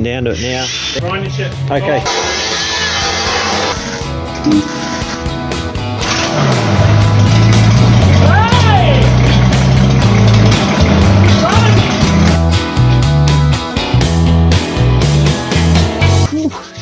Down to it now. Grind your shit. Okay.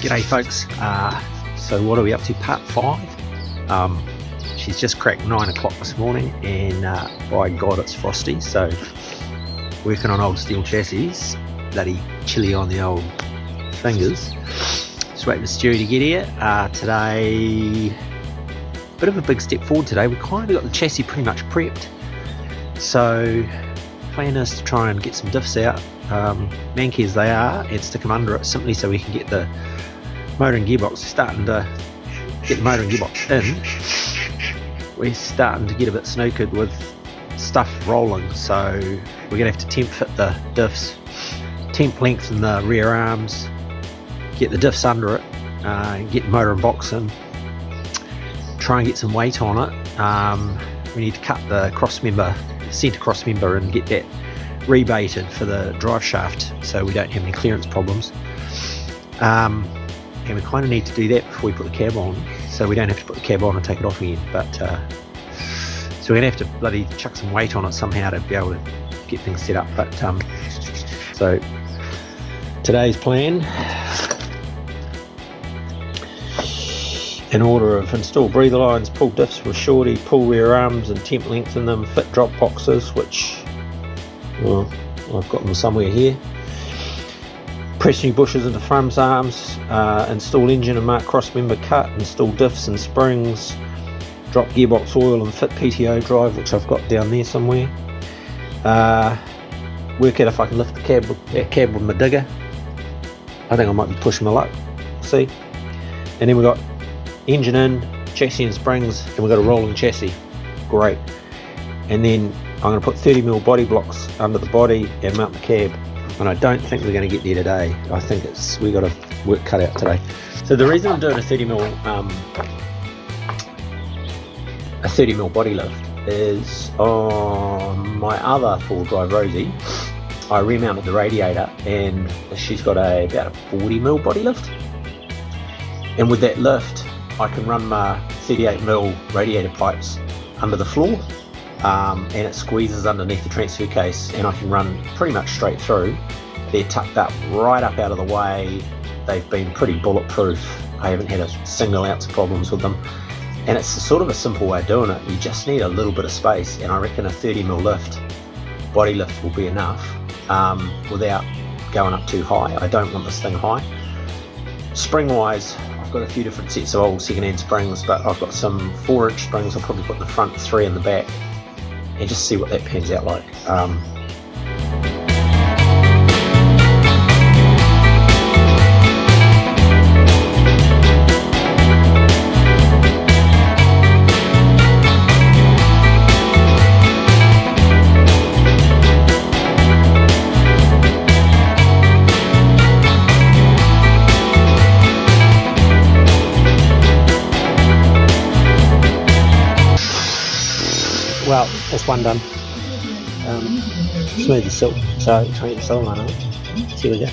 G'day folks. So what are we up to? Part 5. She's just cracked 9 o'clock this morning, and by God it's frosty, so working on old steel chassis. Bloody chilly on the old fingers. Just waiting for Stewie to get here. Today, bit of a big step forward today. We kind of got the chassis pretty much prepped, so plan is to try and get some diffs out, manky as they are, and stick them under it simply so we can get the motor and gearbox. Starting to get the motor and gearbox in. We're starting to get a bit snookered with stuff rolling, so we're gonna have to temp fit the diffs, temp lengthen the rear arms, get the diffs under it, get the motor and box in, try and get some weight on it. We need to cut the cross member, centre cross member, and get that rebaited for the drive shaft so we don't have any clearance problems. And we kind of need to do that before we put the cab on, so we don't have to put the cab on and take it off again. But so we're gonna have to bloody chuck some weight on it somehow to be able to get things set up. But so today's plan, in order of install breather lines, pull diffs with shorty, pull rear arms and temp lengthen them, fit drop boxes, which, well, I've got them somewhere here. Press new bushes into front arms, install engine and mark cross member cut, install diffs and springs, drop gearbox oil and fit PTO drive, which I've got down there somewhere. Work out if I can lift the cab with my digger. I think I might be pushing my luck, see. And then we've got engine in, chassis and springs, and we've got a rolling chassis. Great. And then I'm going to put 30mm body blocks under the body and mount the cab. And I don't think we're going to get there today. I think we got a work cut out today. So the reason I'm doing a 30mm body lift is on my other 4-drive Rosie. I remounted the radiator, and she's got about a 40mm body lift. And with that lift, I can run my 38mm radiator pipes under the floor. And it squeezes underneath the transfer case, and I can run pretty much straight through. They're tucked up right up out of the way. They've been pretty bulletproof. I haven't had a single ounce of problems with them, and it's a sort of a simple way of doing it. You just need a little bit of space, and I reckon a 30mm lift, body lift, will be enough without going up too high. I don't want this thing high. Spring wise, I've got a few different sets of old second-hand springs, but I've got some 4-inch springs I'll probably put in the front, 3 in the back, and just see what that pans out like. Well, that's one done. Smooth as silk, so try and get the solenoid on. Here we go.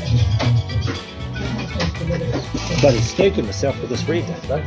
Bloody spooking myself with this reed though.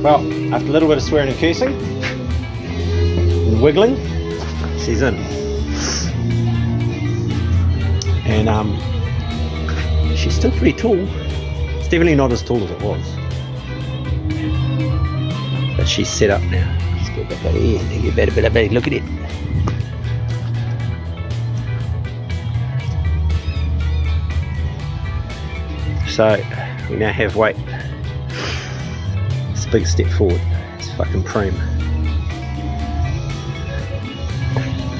Well, after a little bit of swearing and cursing and wiggling, she's in. And she's still pretty tall. It's definitely not as tall as it was. But she's set up now. Let's get back over here. Get better. Look at it. So we now have weight. It's a big step forward. It's fucking prime.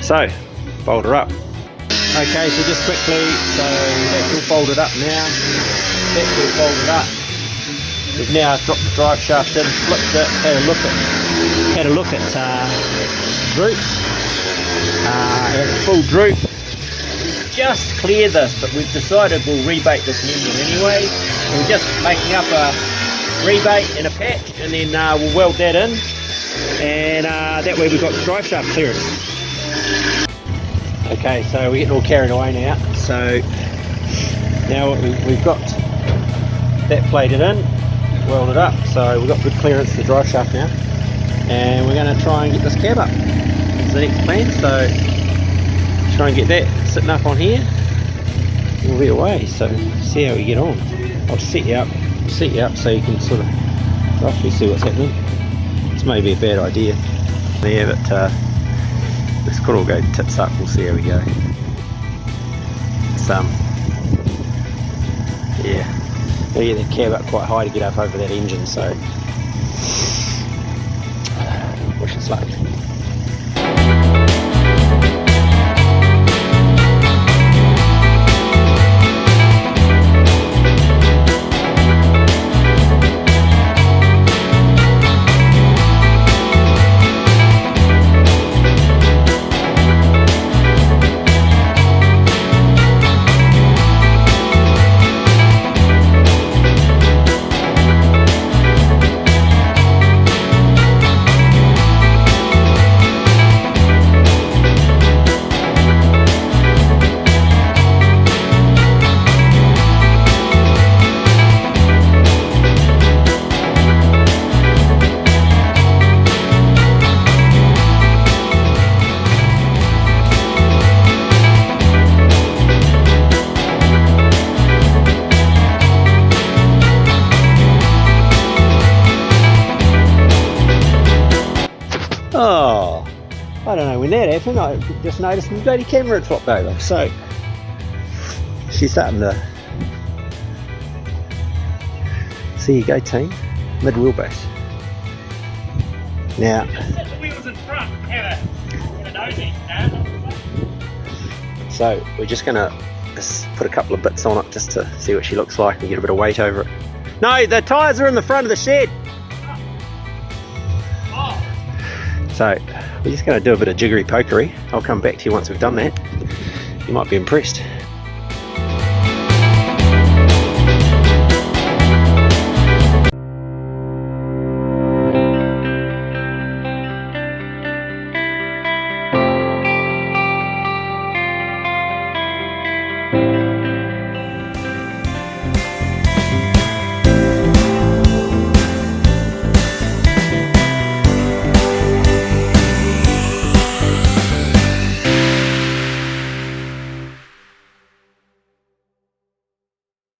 So, fold her up. Okay, so just quickly, so that's all folded up now. That's all folded up. We've now dropped the drive shaft in, flipped it, had a look at droop. Had a full droop. Just clear this, but we've decided we'll rebate this engine anyway. We're just making up a rebate and a patch, and then we'll weld that in, and that way we've got drive shaft clearance. Okay, so we're getting all carried away now. So now we've got that plated in, welded up, so we've got good clearance to the drive shaft now, and we're going to try and get this cab up. That's the next plan. So try and get that sitting up on here, we'll be away. So see how we get on. I'll set you up so you can sort of roughly see what's happening. It's maybe a bad idea. Yeah, but this could all go tits up. We'll see how we go. It's yeah, we get the cab up quite high to get up over that engine. So wish us luck. Oh, I don't know when that happened. I just noticed the bloody camera had flopped over. So she's starting to. So you go, team. Mid wheelbase. Now. Set the wheels in front. Have a nosy. So we're just gonna put a couple of bits on it just to see what she looks like and get a bit of weight over it. No, the tyres are in the front of the shed. So we're just going to do a bit of jiggery pokery. I'll come back to you once we've done that. You might be impressed.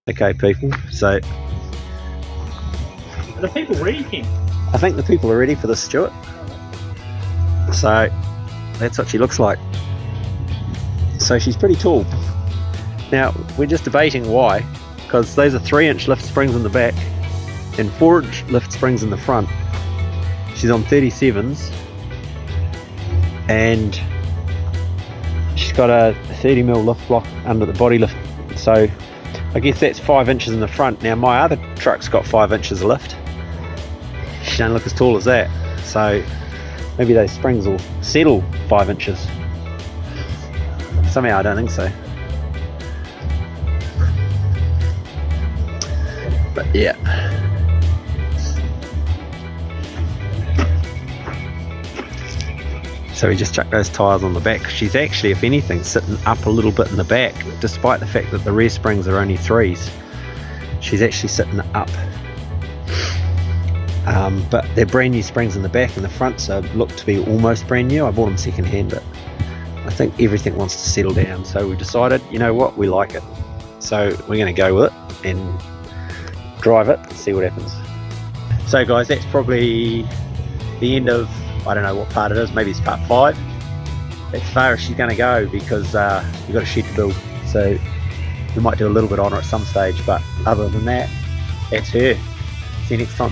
Okay, people, so Are the people ready, Ken? I think the people are ready for this, Stuart. So that's what she looks like. So she's pretty tall. Now we're just debating why, because those are 3-inch lift springs in the back and 4-inch lift springs in the front. She's on 37s and she's got a 30mm lift block under the body lift, so I guess that's 5 inches in the front. Now my other truck's got 5 inches of lift. She don't look as tall as that, so maybe those springs will settle 5 inches. Somehow I don't think so. But yeah. So we just chuck those tyres on the back. She's actually, if anything, sitting up a little bit in the back, despite the fact that the rear springs are only 3s. She's actually sitting up. but they're brand new springs in the back and the front, so look to be almost brand new. I bought them second hand, but I think everything wants to settle down, so we decided, you know what, we like it, so we're going to go with it and drive it and see what happens. So guys, that's probably the end of, I don't know what part it is, maybe it's part 5. As far as she's going to go, because we've got a shed to build, so we might do a little bit on her at some stage, but other than that, that's her. See you next time.